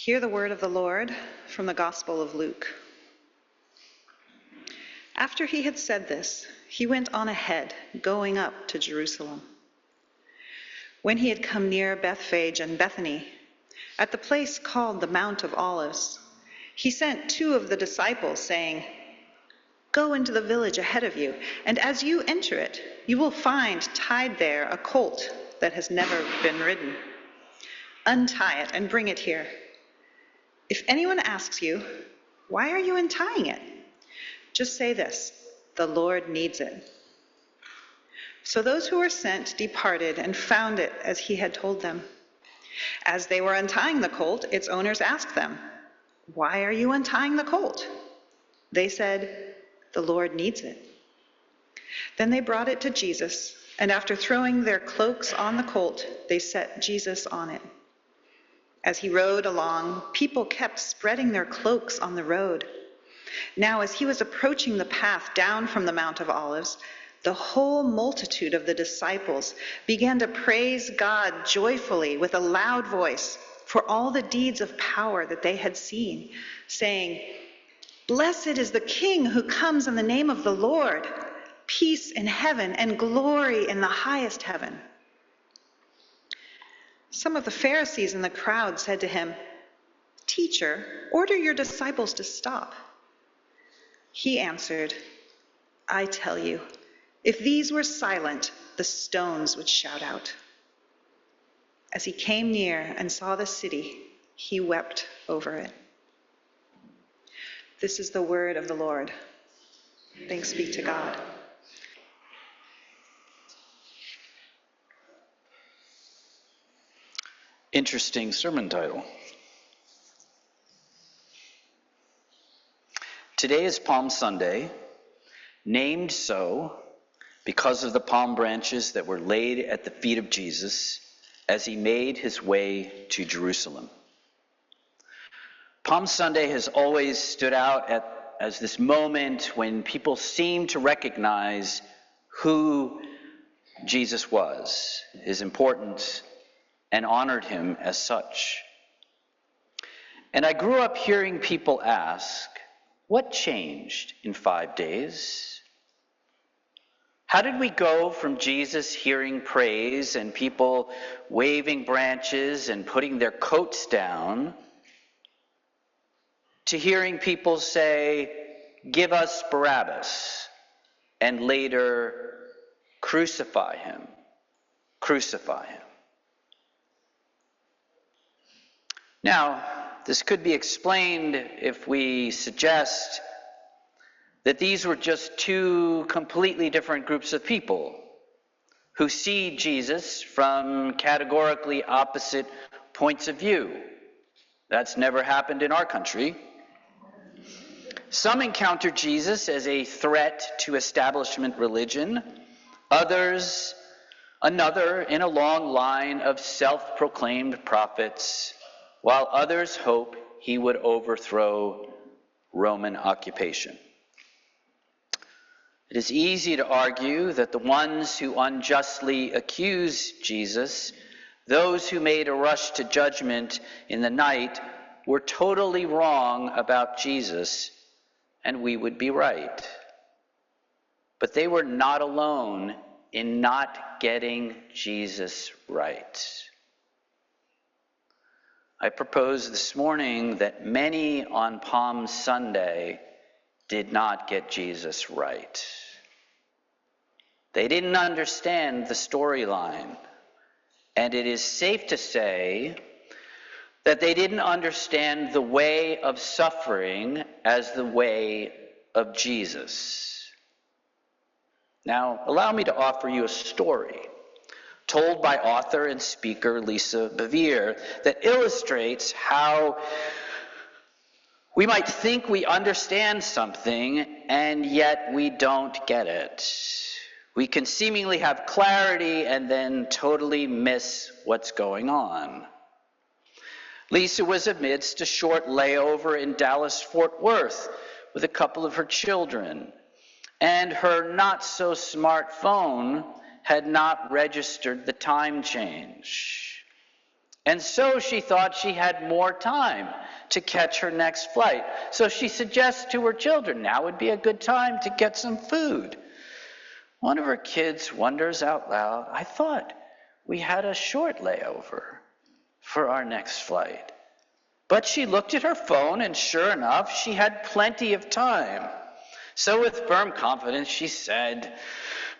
Hear the word of the Lord from the Gospel of Luke. After he had said this, he went on ahead, going up to Jerusalem. When he had come near Bethphage and Bethany, at the place called the Mount of Olives, he sent two of the disciples, saying, "Go into the village ahead of you, and as you enter it, you will find tied there a colt that has never been ridden. Untie it and bring it here. If anyone asks you, 'Why are you untying it?' just say this, 'The Lord needs it.'" So those who were sent departed and found it as he had told them. As they were untying the colt, its owners asked them, "Why are you untying the colt?" They said, "The Lord needs it." Then they brought it to Jesus, and after throwing their cloaks on the colt, they set Jesus on it. As he rode along, people kept spreading their cloaks on the road. Now, as he was approaching the path down from the Mount of Olives, the whole multitude of the disciples began to praise God joyfully with a loud voice for all the deeds of power that they had seen, saying, "Blessed is the King who comes in the name of the Lord, peace in heaven and glory in the highest heaven." Some of the Pharisees in the crowd said to him, "Teacher, order your disciples to stop." He answered, "I tell you, if these were silent, the stones would shout out." As he came near and saw the city, he wept over it. This is the word of the Lord. Thanks be to God. Interesting sermon title. Today is Palm Sunday, named so because of the palm branches that were laid at the feet of Jesus as he made his way to Jerusalem. Palm Sunday has always stood out as this moment when people seem to recognize who Jesus was, his importance, and honored him as such. And I grew up hearing people ask, what changed in 5 days? How did we go from Jesus hearing praise and people waving branches and putting their coats down to hearing people say, "Give us Barabbas," and later, "Crucify him, crucify him"? Now, this could be explained if we suggest that these were just two completely different groups of people who see Jesus from categorically opposite points of view. That's never happened in our country. Some encounter Jesus as a threat to establishment religion, others another in a long line of self-proclaimed prophets, while others hope he would overthrow Roman occupation. It is easy to argue that the ones who unjustly accuse Jesus, those who made a rush to judgment in the night, were totally wrong about Jesus, and we would be right. But they were not alone in not getting Jesus right. I propose this morning that many on Palm Sunday did not get Jesus right. They didn't understand the storyline, and it is safe to say that they didn't understand the way of suffering as the way of Jesus. Now, allow me to offer you a story told by author and speaker Lisa Bevere that illustrates how we might think we understand something and yet we don't get it. We can seemingly have clarity and then totally miss what's going on. Lisa was amidst a short layover in Dallas-Fort Worth with a couple of her children, and her not-so-smart phone had not registered the time change. And so she thought she had more time to catch her next flight. So she suggests to her children, now would be a good time to get some food. One of her kids wonders out loud, I thought we had a short layover for our next flight. But she looked at her phone, and sure enough, she had plenty of time. So with firm confidence, she said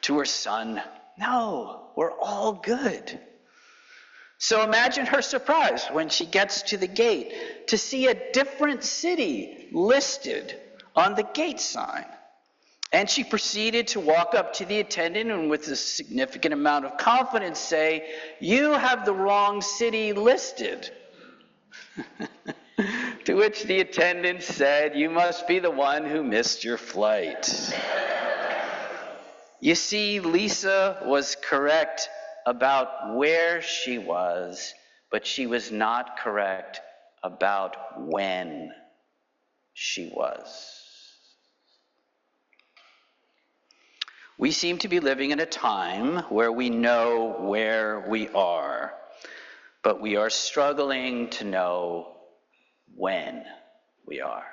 to her son, no, we're all good. So imagine her surprise when she gets to the gate to see a different city listed on the gate sign. And she proceeded to walk up to the attendant and with a significant amount of confidence say, you have the wrong city listed. To which the attendant said, you must be the one who missed your flight. You see, Lisa was correct about where she was, but she was not correct about when she was. We seem to be living in a time where we know where we are, but we are struggling to know when we are.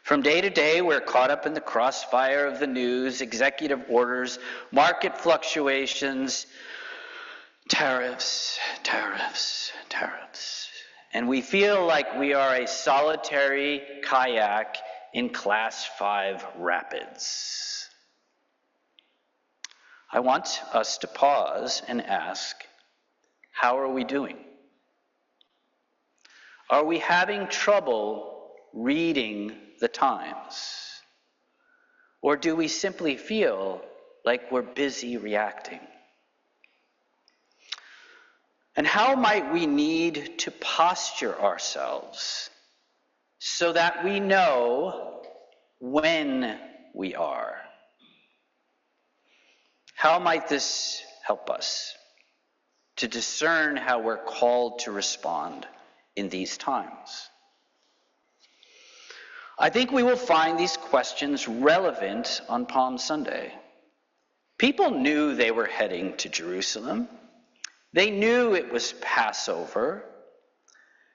From day to day, we're caught up in the crossfire of the news, executive orders, market fluctuations, tariffs. And we feel like we are a solitary kayak in Class 5 rapids. I want us to pause and ask, how are we doing? Are we having trouble reading the times? Or do we simply feel like we're busy reacting? And how might we need to posture ourselves so that we know when we are? How might this help us to discern how we're called to respond in these times? I think we will find these questions relevant on Palm Sunday. People knew they were heading to Jerusalem. They knew it was Passover.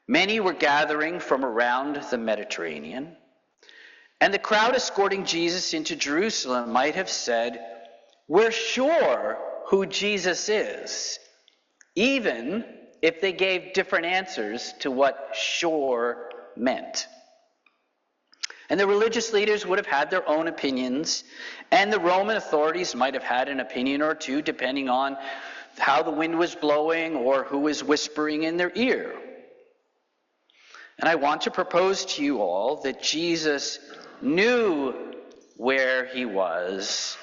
Many were gathering from around the Mediterranean. And the crowd escorting Jesus into Jerusalem might have said, we're sure who Jesus is, even if they gave different answers to what sure meant. And the religious leaders would have had their own opinions, and the Roman authorities might have had an opinion or two, depending on how the wind was blowing or who was whispering in their ear. And I want to propose to you all that Jesus knew where he was,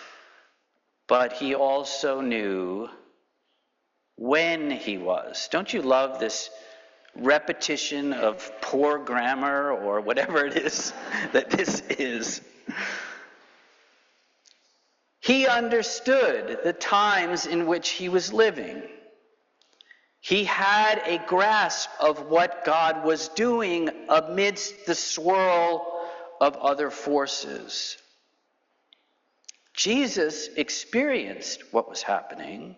but he also knew when he was. Don't you love this repetition of poor grammar or whatever it is that this is? He understood the times in which he was living. He had a grasp of what God was doing amidst the swirl of other forces. Jesus experienced what was happening,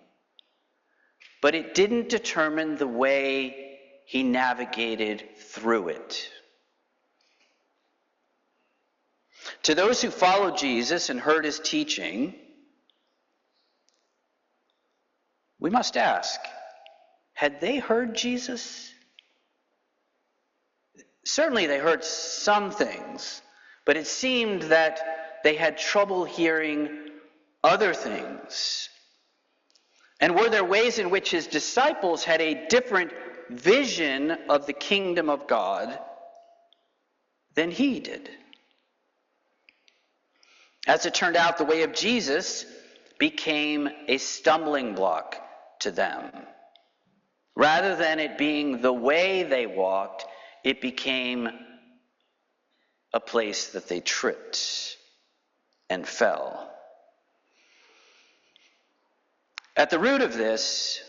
but it didn't determine the way he navigated through it. To those who followed Jesus and heard his teaching, we must ask, had they heard Jesus? Certainly they heard some things, but it seemed that they had trouble hearing other things. And were there ways in which his disciples had a different vision of the kingdom of God than he did? As it turned out, the way of Jesus became a stumbling block to them. Rather than it being the way they walked, it became a place that they tripped and fell. At the root of this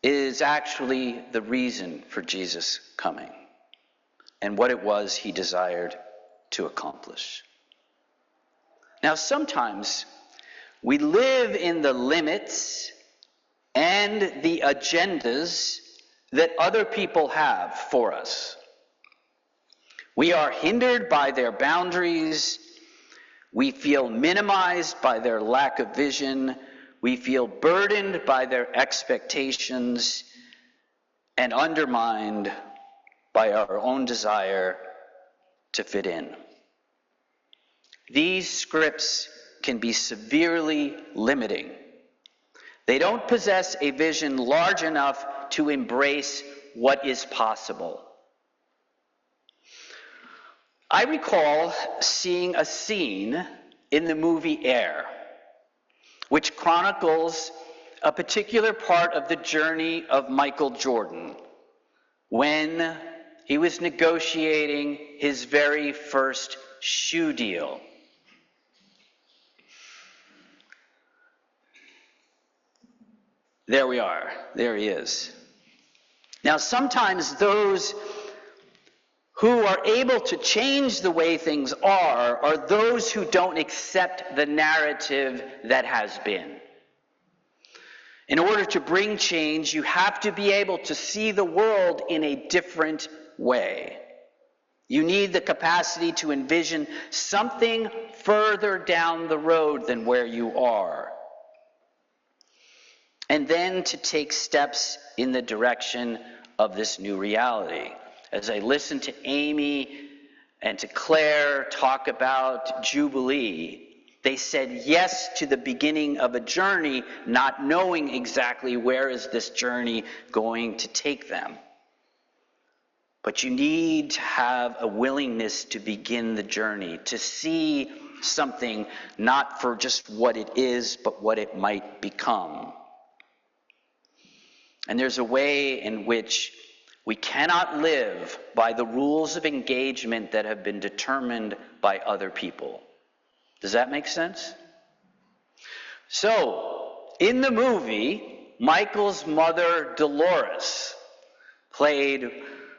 is actually the reason for Jesus coming and what it was he desired to accomplish. Now, sometimes we live in the limits and the agendas that other people have for us. We are hindered by their boundaries. We feel minimized by their lack of vision. We feel burdened by their expectations and undermined by our own desire to fit in. These scripts can be severely limiting. They don't possess a vision large enough to embrace what is possible. I recall seeing a scene in the movie Air, which chronicles a particular part of the journey of Michael Jordan when he was negotiating his very first shoe deal. There we are. There he is. Now, sometimes those who are able to change the way things are those who don't accept the narrative that has been. In order to bring change, you have to be able to see the world in a different way. You need the capacity to envision something further down the road than where you are. And then to take steps in the direction of this new reality. As I listened to Amy and to Claire talk about Jubilee, they said yes to the beginning of a journey, not knowing exactly where is this journey going to take them. But you need to have a willingness to begin the journey, to see something not for just what it is, but what it might become. And there's a way in which we cannot live by the rules of engagement that have been determined by other people. Does that make sense? So, in the movie, Michael's mother, Dolores, played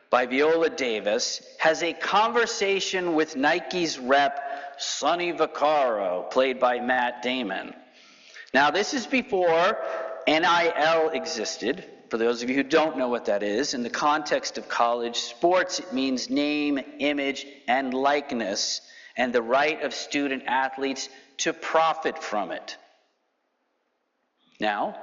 by Viola Davis, has a conversation with Nike's rep, Sonny Vaccaro, played by Matt Damon. Now, this is before NIL existed. For those of you who don't know what that is, in the context of college sports, it means name, image, and likeness, and the right of student athletes to profit from it. Now,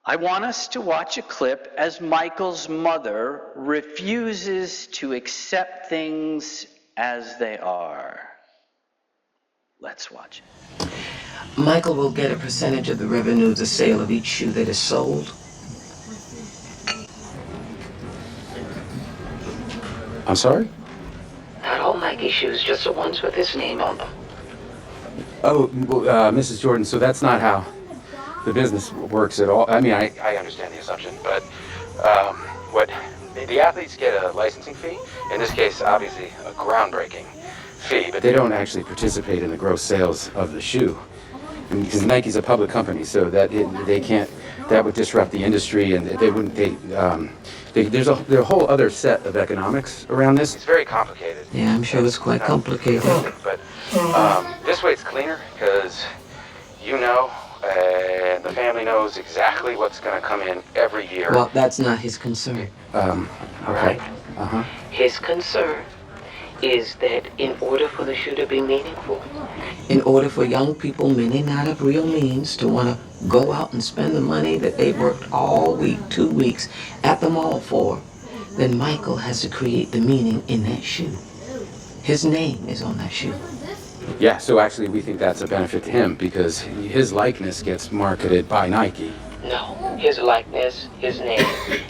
I want us to watch a clip as Michael's mother refuses to accept things as they are. Let's watch it. Michael will get a percentage of the revenue of the sale of each shoe that is sold. I'm sorry? Not all Nike shoes, just the ones with his name on them. Oh, well, Mrs. Jordan, so that's not how the business works at all. I mean, I understand the assumption, but what the athletes get a licensing fee, in this case, obviously, a groundbreaking fee, but they don't actually participate in the gross sales of the shoe. Because Nike's a public company, so that they can't. That would disrupt the industry, and they wouldn't. There's a whole other set of economics around this. It's very complicated. Yeah, I'm sure it's quite complicated. But this way it's cleaner because you know, and the family knows exactly what's going to come in every year. Well, that's not his concern. Okay. Uh-huh. His concern is that in order for the shoe to be meaningful, in order for young people, many not of real means, to want to go out and spend the money that they worked all week, 2 weeks, at the mall for, then Michael has to create the meaning in that shoe. His name is on that shoe. Yeah, so actually we think that's a benefit to him because his likeness gets marketed by Nike. No, his likeness, his name,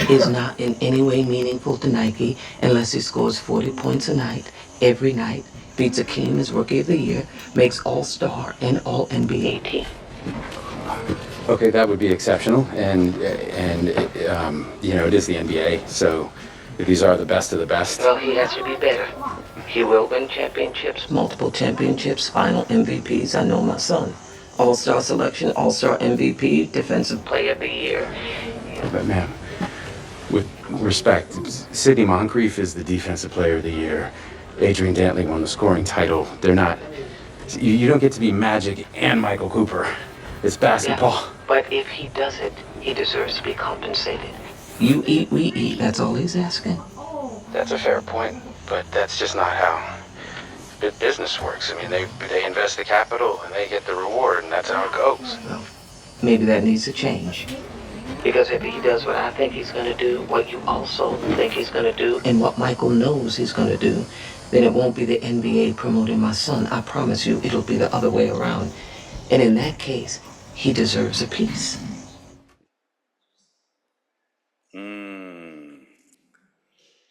is not in any way meaningful to Nike unless he scores 40 points a night, every night, beats Akeem as Rookie of the Year, makes All-Star and All-NBA team. Okay, that would be exceptional, and you know, it is the NBA, so these are the best of the best. Well, he has to be better. He will win championships, multiple championships, final MVPs. I know my son. All-Star selection, All-Star MVP, Defensive Player of the Year. But man, with respect, Sidney Moncrief is the Defensive Player of the Year. Adrian Dantley won the scoring title. They're not. You don't get to be Magic and Michael Cooper It's basketball. Yeah, but if he does it, he deserves to be compensated. You eat, we eat. That's all he's asking. That's a fair point, but that's just not how business works. I mean, they invest the capital and they get the reward, and that's how it goes. Well, maybe that needs to change. Because if he does what I think he's going to do, what you also think he's going to do, and what Michael knows he's going to do, then it won't be the NBA promoting my son. I promise you, it'll be the other way around. And in that case, he deserves a piece.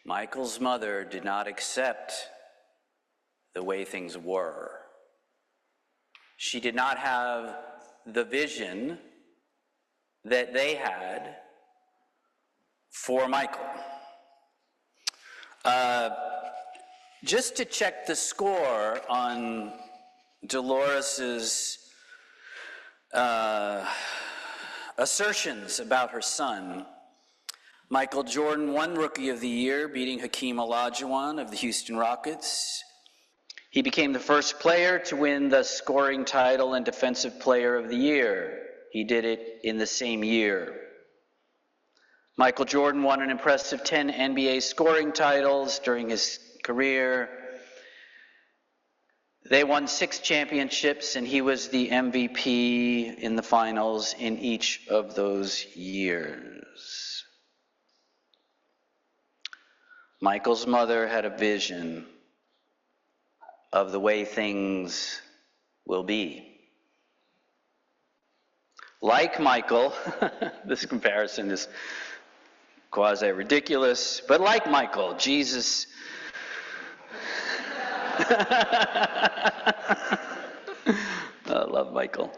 Michael's mother did not accept the way things were. She did not have the vision that they had for Michael. Just to check the score on Dolores's assertions about her son, Michael Jordan won Rookie of the Year, beating Hakeem Olajuwon of the Houston Rockets. He became the first player to win the scoring title and Defensive Player of the Year. He did it in the same year. Michael Jordan won an impressive 10 NBA scoring titles during his career. They won 6 championships, and he was the MVP in the finals in each of those years. Michael's mother had a vision of the way things will be. Like Michael, this comparison is quasi-ridiculous, but like Michael, Jesus I love Michael.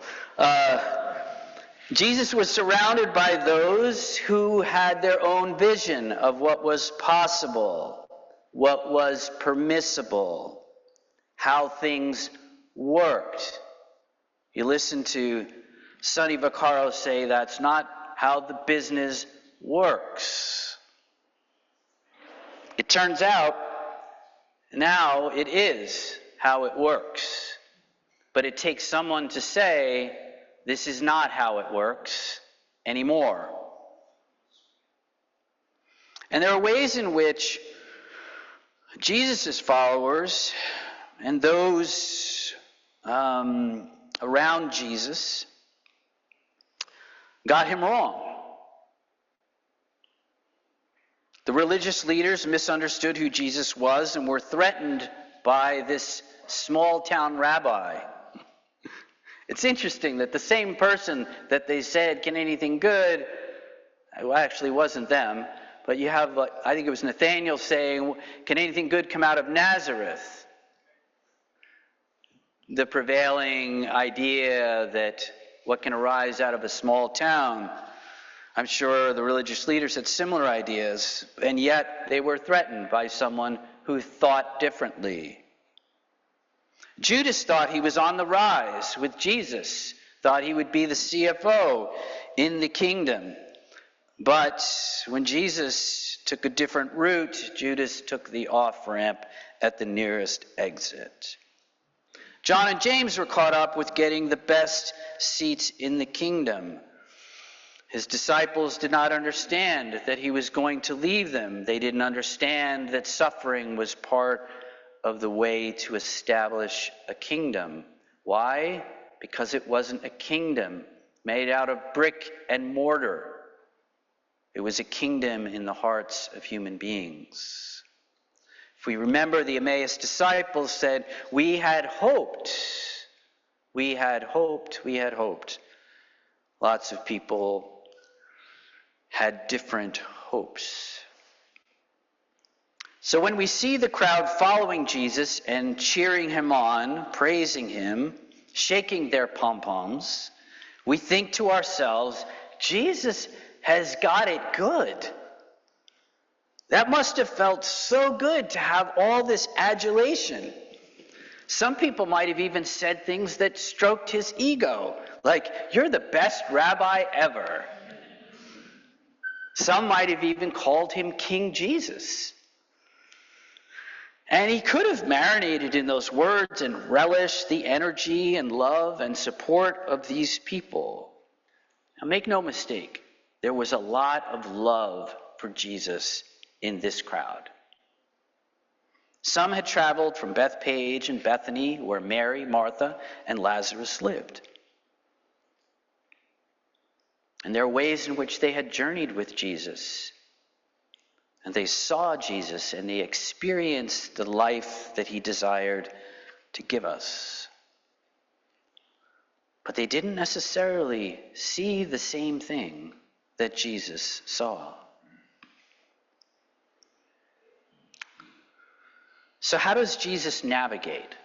Jesus was surrounded by those who had their own vision of what was possible, what was permissible, how things worked. You listen to Sonny Vaccaro say that's not how the business works. It turns out now it is how it works. But it takes someone to say, this is not how it works anymore. And there are ways in which Jesus' followers and those around Jesus got him wrong. The religious leaders misunderstood who Jesus was and were threatened by this small-town rabbi. It's interesting that the same person that they said, can anything good, well, actually wasn't them, but you have, I think it was Nathanael saying, can anything good come out of Nazareth? The prevailing idea that what can arise out of a small town. I'm sure the religious leaders had similar ideas, and yet they were threatened by someone who thought differently. Judas thought he was on the rise with Jesus, thought he would be the CFO in the kingdom. But when Jesus took a different route, Judas took the off-ramp at the nearest exit. John and James were caught up with getting the best seats in the kingdom. His disciples did not understand that he was going to leave them. They didn't understand that suffering was part of the way to establish a kingdom. Why? Because it wasn't a kingdom made out of brick and mortar. It was a kingdom in the hearts of human beings. If we remember, the Emmaus disciples said, we had hoped. We had hoped. We had hoped. Lots of people had different hopes. So when we see the crowd following Jesus and cheering him on, praising him, shaking their pom-poms, we think to ourselves, Jesus has got it good. That must have felt so good to have all this adulation. Some people might have even said things that stroked his ego, like, you're the best rabbi ever. Some might have even called him King Jesus. And he could have marinated in those words and relished the energy and love and support of these people. Now, make no mistake, there was a lot of love for Jesus in this crowd. Some had traveled from Bethpage and Bethany, where Mary, Martha, and Lazarus lived. And there are ways in which they had journeyed with Jesus. And they saw Jesus and they experienced the life that he desired to give us. But they didn't necessarily see the same thing that Jesus saw. So how does Jesus navigate?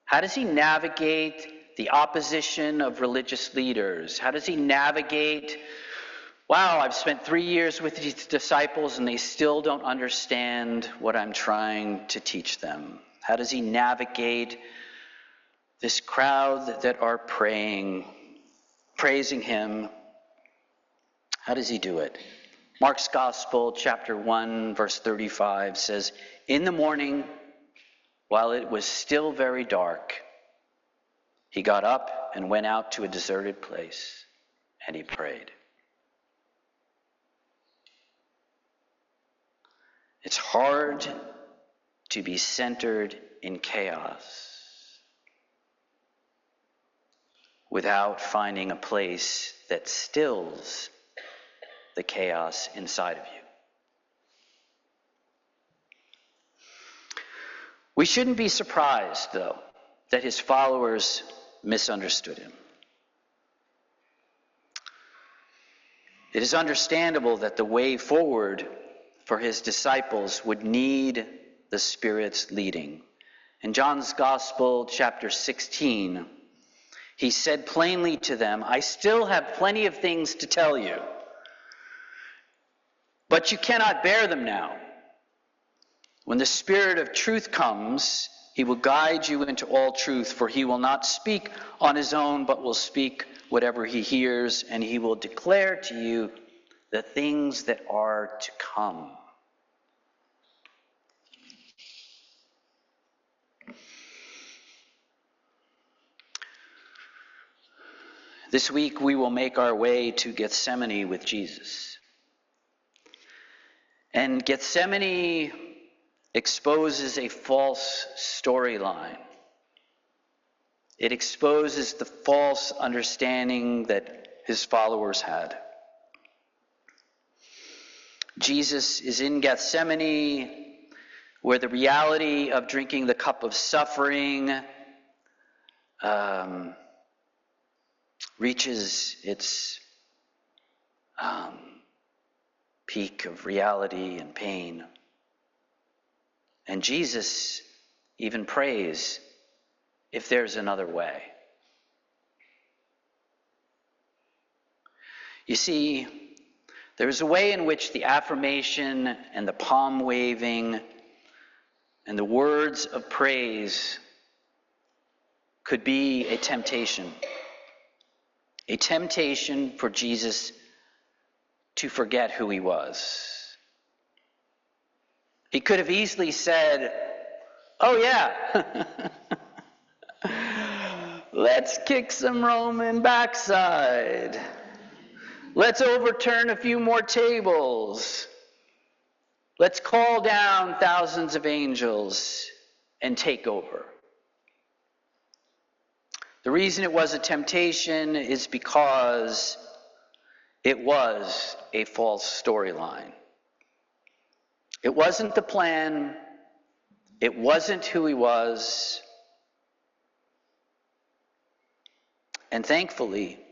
How does he navigate the opposition of religious leaders? How does he navigate, wow, I've spent 3 years with these disciples and they still don't understand what I'm trying to teach them? How does he navigate this crowd that are praising him? How does he do it? Mark's Gospel, chapter 1, verse 35 says, "In the morning, while it was still very dark, he got up and went out to a deserted place, and he prayed." It's hard to be centered in chaos without finding a place that stills the chaos inside of you. We shouldn't be surprised, though, that his followers misunderstood him. It is understandable that the way forward for his disciples would need the Spirit's leading. In John's Gospel, chapter 16, he said plainly to them, "I still have plenty of things to tell you, but you cannot bear them now. When the Spirit of truth comes, he will guide you into all truth, for he will not speak on his own, but will speak whatever he hears, and he will declare to you the things that are to come." This week we will make our way to Gethsemane with Jesus. And Gethsemane exposes a false storyline. It exposes the false understanding that his followers had. Jesus is in Gethsemane, where the reality of drinking the cup of suffering reaches its peak of reality and pain. And Jesus even prays, if there's another way. You see, there's a way in which the affirmation and the palm waving and the words of praise could be a temptation. A temptation for Jesus to forget who he was. He could have easily said, "Oh yeah, let's kick some Roman backside. Let's overturn a few more tables. Let's call down thousands of angels and take over." The reason it was a temptation is because it was a false storyline. It wasn't the plan. It wasn't who he was. And thankfully,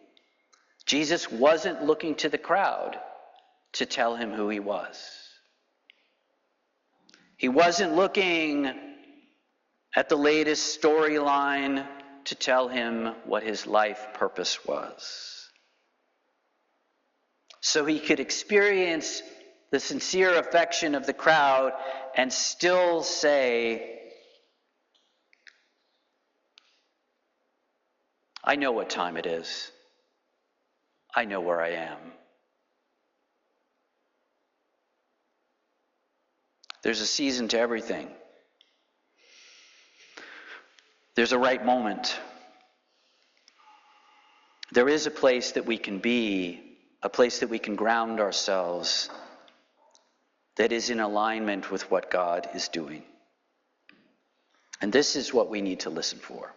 Jesus wasn't looking to the crowd to tell him who he was. He wasn't looking at the latest storyline to tell him what his life purpose was. So he could experience the sincere affection of the crowd and still say, "I know what time it is. I know where I am." There's a season to everything, There's a right moment. There is a place that we can be, a place that we can ground ourselves that is in alignment with what God is doing. And this is what we need to listen for.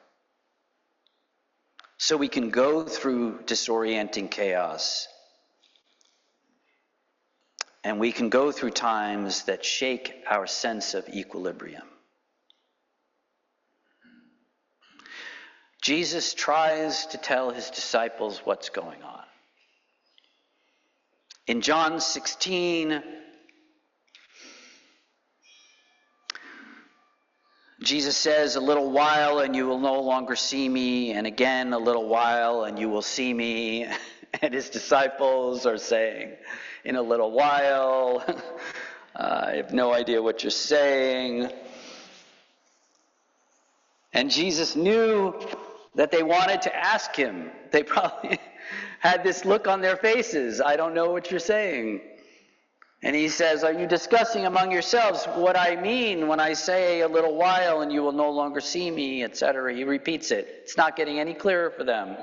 So we can go through disorienting chaos, and we can go through times that shake our sense of equilibrium. Jesus tries to tell his disciples what's going on. In John 16, Jesus says, "A little while and you will no longer see me, and again a little while and you will see me." And his disciples are saying, "In a little while, I have no idea what you're saying." And Jesus knew that they wanted to ask him. They probably had this look on their faces. "I don't know what you're saying." And he says, "Are you discussing among yourselves what I mean when I say a little while and you will no longer see me," etc.? He repeats it. It's not getting any clearer for them.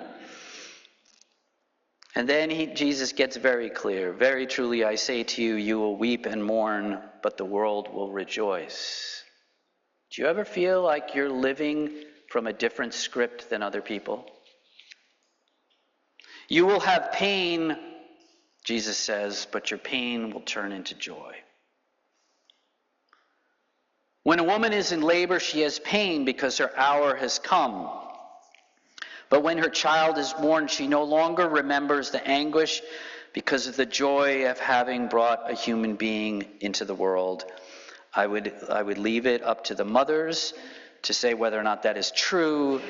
And then Jesus gets very clear. "Very truly I say to you, you will weep and mourn, but the world will rejoice." Do you ever feel like you're living from a different script than other people? "You will have pain," Jesus says, "but your pain will turn into joy." When a woman is in labor, she has pain because her hour has come. But when her child is born, she no longer remembers the anguish because of the joy of having brought a human being into the world. I would leave it up to the mothers to say whether or not that is true.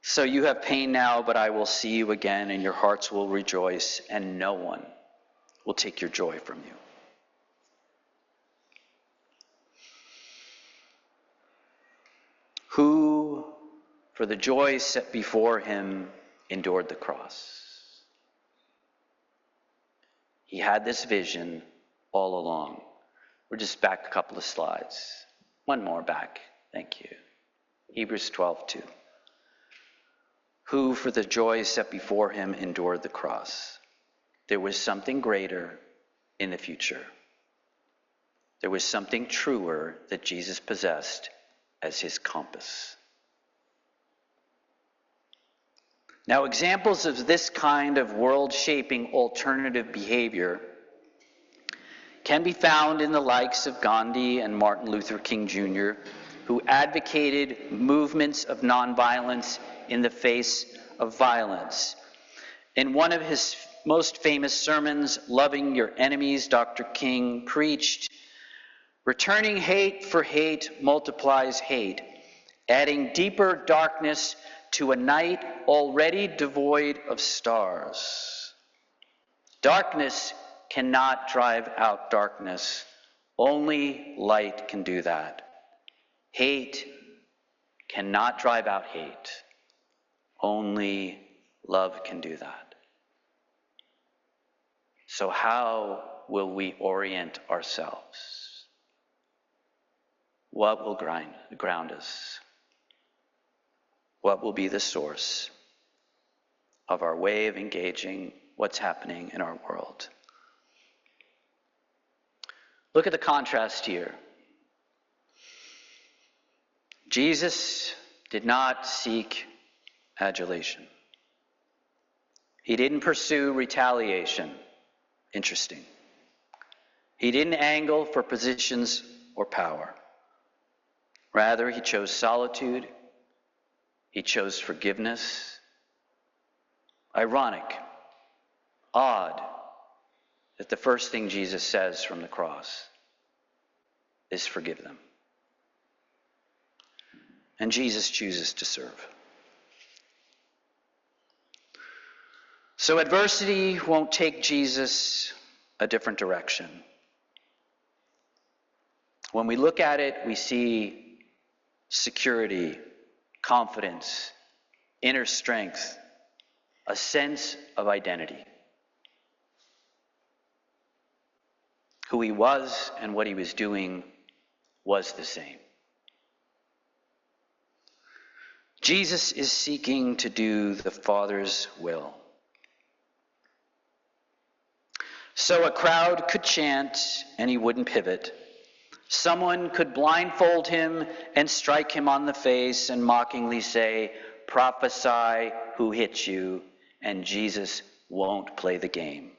"So you have pain now, but I will see you again, and your hearts will rejoice, and no one will take your joy from you." Who, for the joy set before him, endured the cross. He had this vision all along. We're just back a couple of slides. One more back. Thank you. Hebrews 12:2. Who, for the joy set before him, endured the cross. There was something greater in the future. There was something truer that Jesus possessed as his compass. Now, examples of this kind of world-shaping alternative behavior can be found in the likes of Gandhi and Martin Luther King Jr., who advocated movements of nonviolence in the face of violence. In one of his most famous sermons, Loving Your Enemies, Dr. King preached, "Returning hate for hate multiplies hate, adding deeper darkness to a night already devoid of stars. Darkness cannot drive out darkness. Only light can do that. Hate cannot drive out hate. Only love can do that." So how will we orient ourselves? What will ground us? What will be the source of our way of engaging what's happening in our world? Look at the contrast here. Jesus did not seek adulation. He didn't pursue retaliation. Interesting. He didn't angle for positions or power. Rather, he chose solitude. He chose forgiveness. Ironic, odd, that the first thing Jesus says from the cross is forgive them. And Jesus chooses to serve. So adversity won't take Jesus a different direction. When we look at it, we see security, confidence, inner strength, a sense of identity. Who he was and what he was doing was the same. Jesus is seeking to do the Father's will. So a crowd could chant and he wouldn't pivot. Someone could blindfold him and strike him on the face and mockingly say, "Prophesy who hit you," and Jesus won't play the game.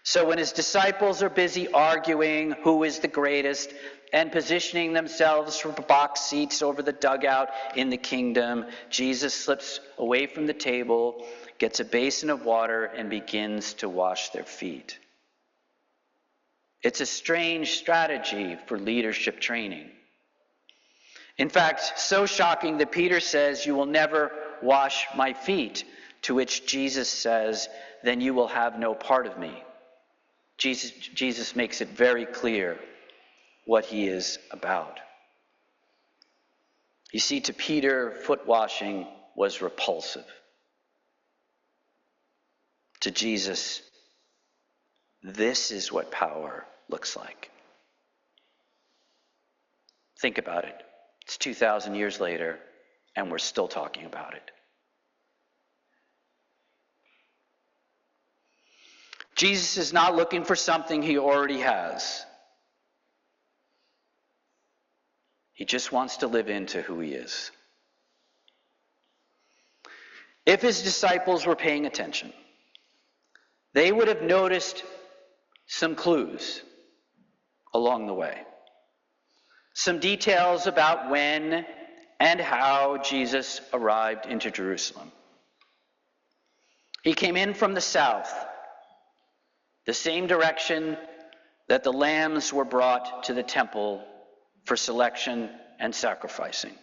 So when his disciples are busy arguing who is the greatest and positioning themselves for box seats over the dugout in the kingdom, Jesus slips away from the table, gets a basin of water, and begins to wash their feet. It's a strange strategy for leadership training. In fact, so shocking that Peter says, "You will never wash my feet," to which Jesus says, "Then you will have no part of me." Jesus makes it very clear what he is about. You see, to Peter, foot washing was repulsive. To Jesus, this is what power looks like. Think about it. It's 2,000 years later, and we're still talking about it. Jesus is not looking for something he already has. He just wants to live into who he is. If his disciples were paying attention, they would have noticed some clues along the way. Some details about when and how Jesus arrived into Jerusalem. He came in from the south, the same direction that the lambs were brought to the temple for selection and sacrificing.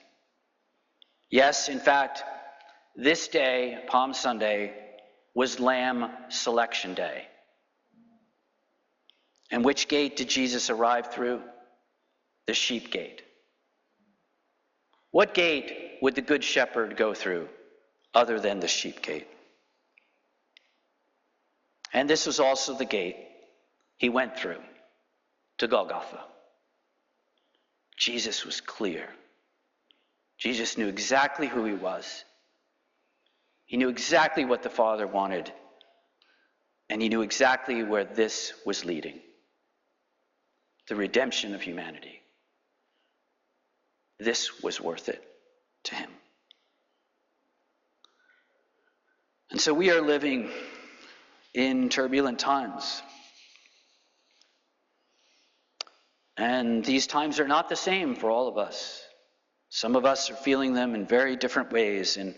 Yes, in fact, this day, Palm Sunday, was Lamb Selection Day. And which gate did Jesus arrive through? The sheep gate. What gate would the Good Shepherd go through other than the sheep gate? And this was also the gate he went through to Golgotha. Jesus was clear. Jesus knew exactly who he was. He knew exactly what the Father wanted. And he knew exactly where this was leading. The redemption of humanity. This was worth it to him. And so we are living in turbulent times. And these times are not the same for all of us. Some of us are feeling them in very different ways, in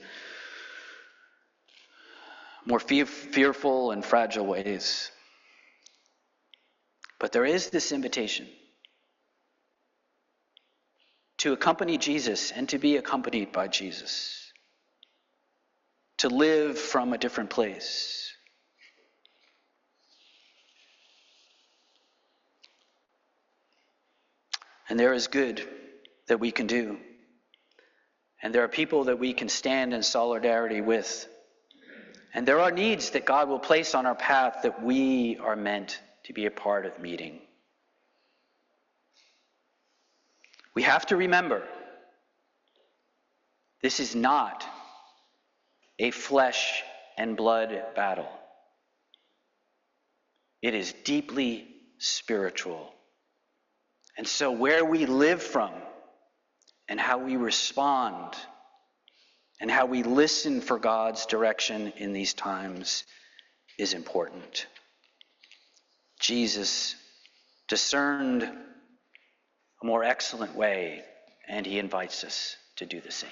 more fearful and fragile ways. But there is this invitation to accompany Jesus and to be accompanied by Jesus, to live from a different place. And there is good that we can do. And there are people that we can stand in solidarity with. And there are needs that God will place on our path that we are meant to be a part of meeting. We have to remember, this is not a flesh and blood battle. It is deeply spiritual. And so where we live from and how we respond and how we listen for God's direction in these times is important. Jesus discerned a more excellent way, and he invites us to do the same.